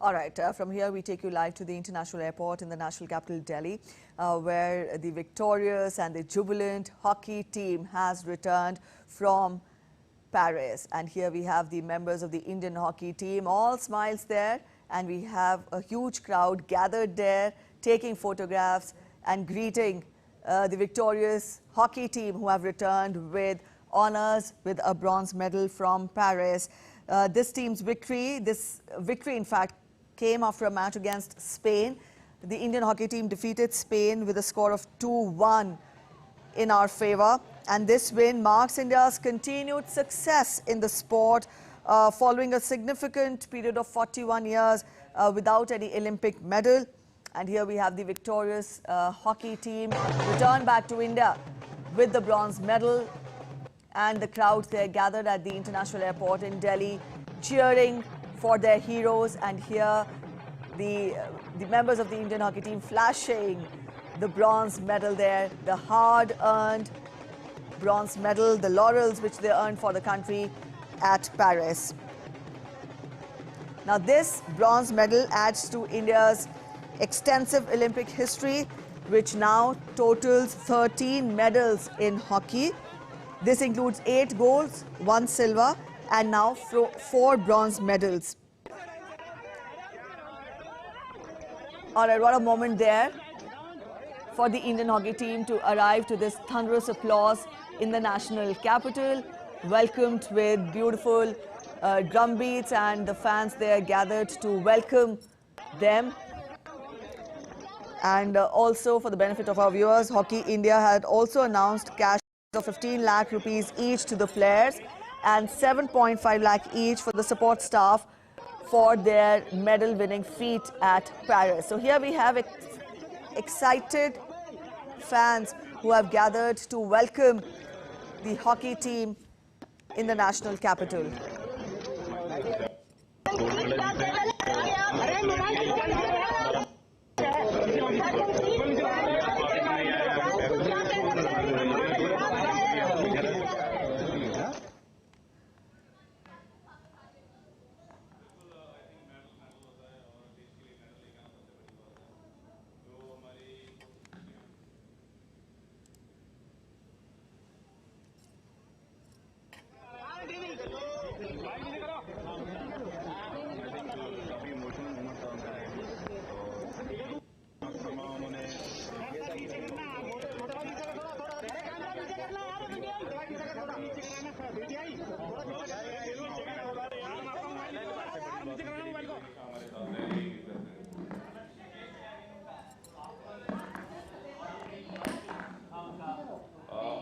All right, from here we take you live to the international airport in the national capital Delhi, where the victorious and the jubilant hockey team has returned from Paris. And here we have the members of the Indian hockey team, all smiles there, and we have a huge crowd gathered there, taking photographs and greeting the victorious hockey team who have returned with honors, with a bronze medal from Paris. This victory in fact, came after a match against Spain. The Indian hockey team defeated Spain with a score of 2-1 in our favor. And this win marks India's continued success in the sport following a significant period of 41 years without any Olympic medal. And here we have the victorious hockey team return back to India with the bronze medal. And the crowds there gathered at the international airport in Delhi cheering for their heroes, and here the members of the Indian hockey team flashing the bronze medal there, the hard-earned bronze medal, the laurels which they earned for the country at Paris. Now this bronze medal adds to India's extensive Olympic history, which now totals 13 medals in hockey. This includes 8 golds, 1 silver, and now 4 bronze medals. All right, what a moment there for the Indian hockey team to arrive to this thunderous applause in the national capital, welcomed with beautiful drum beats, and the fans there gathered to welcome them. And also, for the benefit of our viewers, Hockey India had also announced cash of 15 lakh rupees each to the players and 7.5 lakh each for the support staff for their medal-winning feat at Paris. So here we have excited fans who have gathered to welcome the hockey team in the national capital.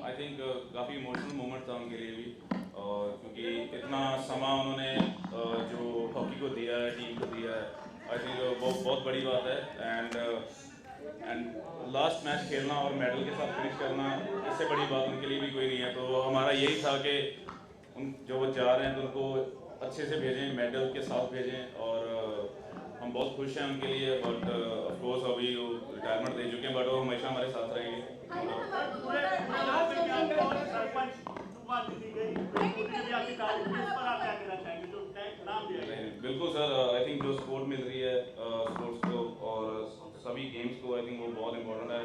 I think काफ़ी emotional moment था उनके लिए भी, क्योंकि इतना समा उन्होंने जो हॉकी को दिया है, टीम को दिया है, आई थिंक बहुत बड़ी बात है। एंड लास्ट मैच खेलना और मेडल के साथ फिनिश करना, इससे बड़ी बात उनके लिए भी कोई नहीं है। तो हमारा यही था कि जो वो जा रहे हैं तो उनको अच्छे से भेजें, मेडल के साथ भेजें, और हम बहुत खुश हैं उनके लिए। बट ऑफ कोर्स अभी वो रिटायरमेंट दे चुके हैं, बट वो हमेशा हमारे साथ रहेंगे। बिल्कुल सर, आई थिंक जो सपोर्ट मिल रही है स्पोर्ट्स को और सभी गेम्स को, आई थिंक वो बहुत इंपॉर्टेंट है।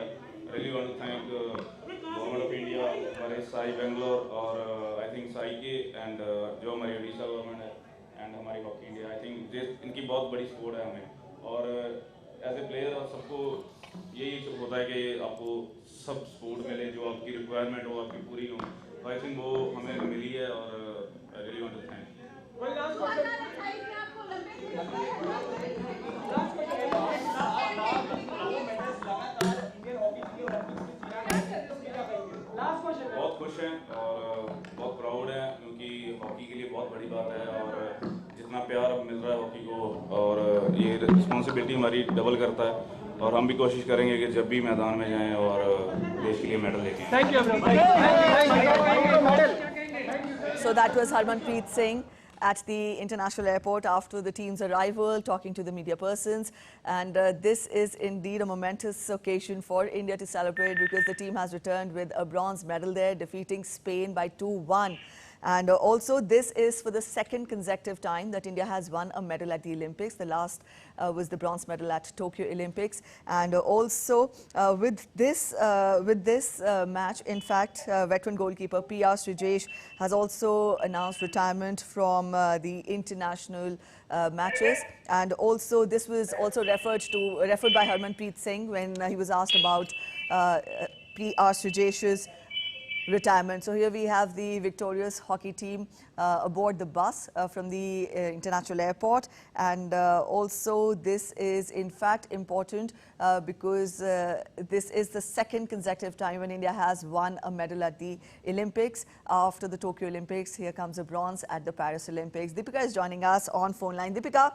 Really want to thank government of India, हमारे साई बेंगलोर और आई थिंक साई के, एंड जो हमारी उड़ीसा गवर्नमेंट है, एंड हमारी हॉकी इंडिया। आई थिंक इनकी बहुत बड़ी सपोर्ट है हमें, और एज ए प्लेयर सबको यही होता है कि आपको सब सपोर्ट मिले, जो आपकी रिक्वायरमेंट हो आपकी पूरी हो। आई थिंक वो हमें मिली है, और I really want to thank. बहुत खुश हैं और बहुत प्राउड हैं, क्योंकि हॉकी के लिए बहुत बड़ी बात है, और जितना प्यार अब मिल रहा है हॉकी को, और ये रिस्पॉन्सिबिलिटी हमारी डबल करता है, और हम भी कोशिश करेंगे कि जब भी मैदान में जाएं और देश के लिए मेडल लेके आएं। Thank you. So that was Harmanpreet Singh at the international airport after the team's arrival, talking to the media persons. And this is indeed a momentous occasion for India to celebrate, because the team has returned with a bronze medal there, defeating Spain by 2-1. And also, this is for the second consecutive time that India has won a medal at the Olympics. The last was the bronze medal at Tokyo Olympics. And also, with this match, in fact, veteran goalkeeper P.R. Srijesh has also announced retirement from the international matches. And also, this was also referred by Harmanpreet Singh when he was asked about P.R. Srijesh's retirement. So here we have the victorious hockey team aboard the bus from the international airport. And also, this is in fact important because this is the second consecutive time when India has won a medal at the Olympics. After the Tokyo Olympics, here comes a bronze at the Paris Olympics. Deepika is joining us on phone line. Deepika,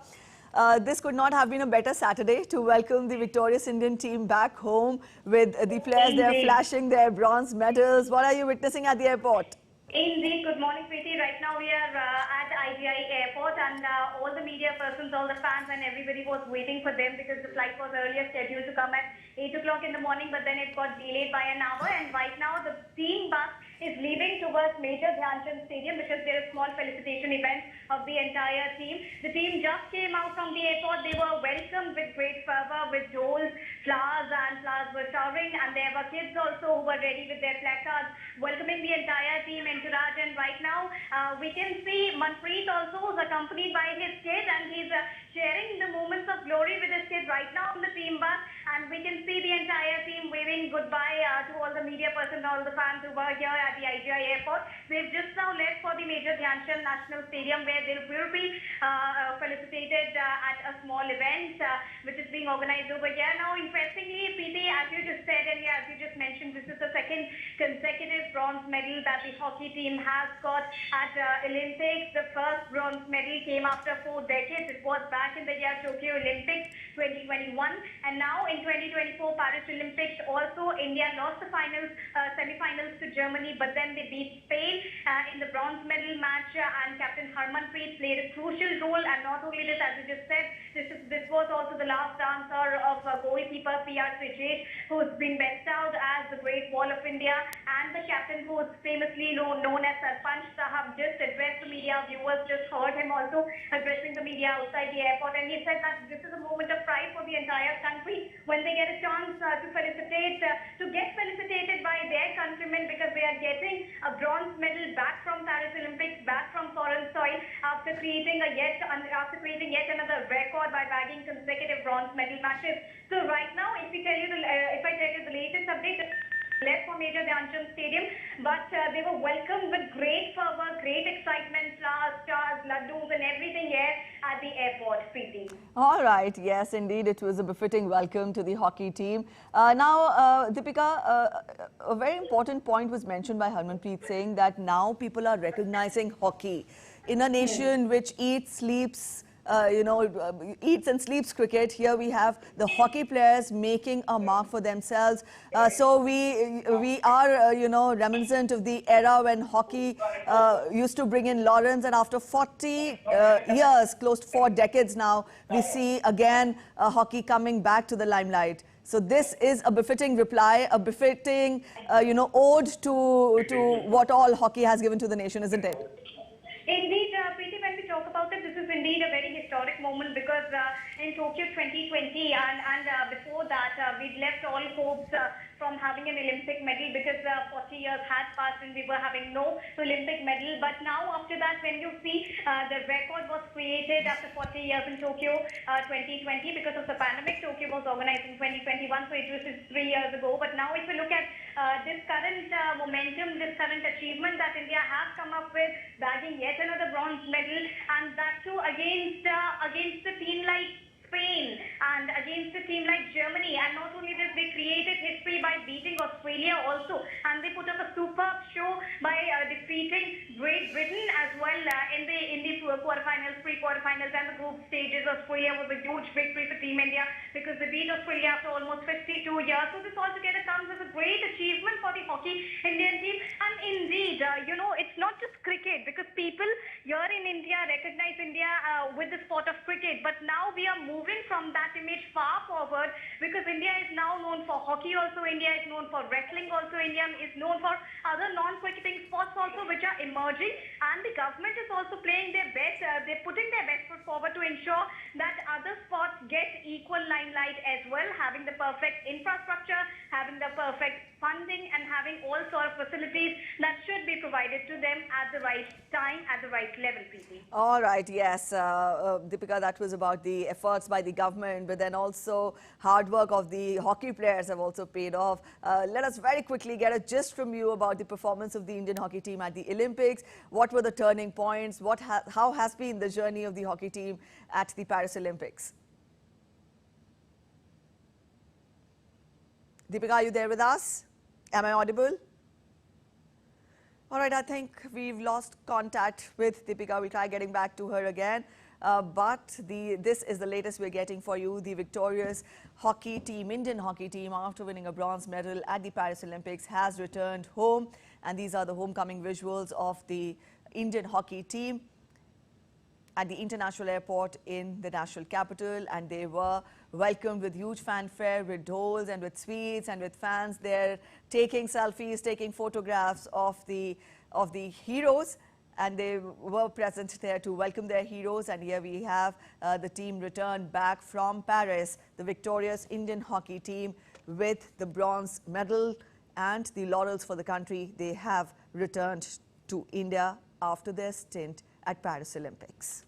this could not have been a better Saturday to welcome the victorious Indian team back home with the players there flashing their bronze medals. What are you witnessing at the airport? Indeed. Good morning, Preeti. Right now we are at IGI airport, and all the media persons, all the fans and everybody was waiting for them because the flight was earlier scheduled to come at 8 o'clock in the morning, but then it got delayed by an hour. And right now the team bus is leaving towards Major Dhyan Chand Stadium because there is a small felicitation event of the entire team. The team just came out from the airport. They were welcomed with great fervor, with dolls, flowers, and flowers were showering, and there were kids also who were ready with their placards welcoming the entire team entourage. And right now we can see Manpreet also, who's accompanied by his kid, and he's sharing the moments of glory with his kid right now on the team bus. And we can see the entire team waving goodbye to all the media persons, all the fans who were here at the IGI airport. They've just now left for the Major Dhyan Chand National Stadium, where they will be felicitated at a small event which is being organized over here. Now, interestingly, Preeti, as you just said and as you just mentioned, this is the second consecutive bronze medal that the hockey team has got at Olympics. The first bronze medal came after 4 decades. It was back in the year Tokyo Olympics 2021, and now in 2024 Paris Olympics also India lost the semi-finals to Germany, but then they beat Spain in the bronze medal match, and Captain Harmanpreet played a crucial role. And not only this, as you just said, this was also the last answer of goalkeeper P.R. Srijesh, who's been bestowed as the Great Wall of India, and the captain, who is famously known as Sarpanch Sahab, just addressed the media. Viewers just heard him also addressing the media outside the airport, and he said that this is a moment of pride for the entire country when they get a chance to get felicitated by their countrymen, because they are getting a bronze medal back from Paris Olympics, back from foreign soil, after creating yet another record by bagging consecutive bronze medal matches. So right now, if I tell you the latest update, left for Major Dhyan Chand Stadium, but they were welcomed with great fervor, great excitement, flowers, stars, laddus and everything here at the airport, Preeti. All right, yes, indeed, it was a befitting welcome to the hockey team. Now, Deepika, a very important point was mentioned by Harmanpreet, saying that now people are recognizing hockey in a nation which eats, sleeps, eats and sleeps cricket. Here we have the hockey players making a mark for themselves. So we are, reminiscent of the era when hockey used to bring in Lawrence, and after 40 years, close to 4 decades now, we see again hockey coming back to the limelight. So this is a befitting reply, a befitting, ode to what all hockey has given to the nation, isn't it? Indeed, Preeti, when we talk about it, this is indeed a very historic moment, because in Tokyo 2020 and before that, we'd left all hopes from having an Olympic medal, because 40 years had passed and we were having no Olympic medal. But now, after that, when you see the record was created after 40 years in Tokyo 2020, because of the pandemic. Tokyo was organized in 2021, so it was just 3 years ago. But now, if you look at this current momentum, this current achievement that India has come up with, bagging yet another bronze medal, and that too against a team like Spain and against a team like Germany. And not only this, they created history by beating Australia also, and they put up a superb show by defeating Great Britain as well in the quarterfinals, pre-quarterfinals and the group stages. Australia was a huge victory for Team India, because they beat Australia after almost 52 years. So this altogether comes as a great achievement for the hockey Indian team. And indeed, it's not just cricket, because people here in India recognize India with the sport of cricket, but now we are moving from that image far forward, because India is now known for hockey also in India is known for, wrestling also India is known for, other non-cricketing sports also which are emerging, and the government is also playing their best, they're putting their best foot forward to ensure that other sports get equal limelight as well, having the perfect infrastructure, having the perfect funding, and having all sort of facilities that should be provided to them at the right time, at the right level, Preeti. All right, yes, Deepika, that was about the efforts by the government, but then also hard work of the hockey players have also paid off. Let us very quickly get a gist from you about the performance of the Indian hockey team at the Olympics. What were the turning points? How has been the journey of the hockey team at the Paris Olympics? Deepika, are you there with us? Am I audible? All right, I think we've lost contact with Deepika. We'll try getting back to her again. But this is the latest we're getting for you. The victorious hockey team, Indian hockey team, after winning a bronze medal at the Paris Olympics, has returned home. And these are the homecoming visuals of the Indian hockey team at the international airport in the national capital, and they were welcomed with huge fanfare, with dolls and with sweets and with fans there taking selfies, taking photographs of the heroes, and they were present there to welcome their heroes. And here we have the team returned back from Paris, the victorious Indian hockey team with the bronze medal and the laurels for the country. They have returned to India after their stint at Paris Olympics.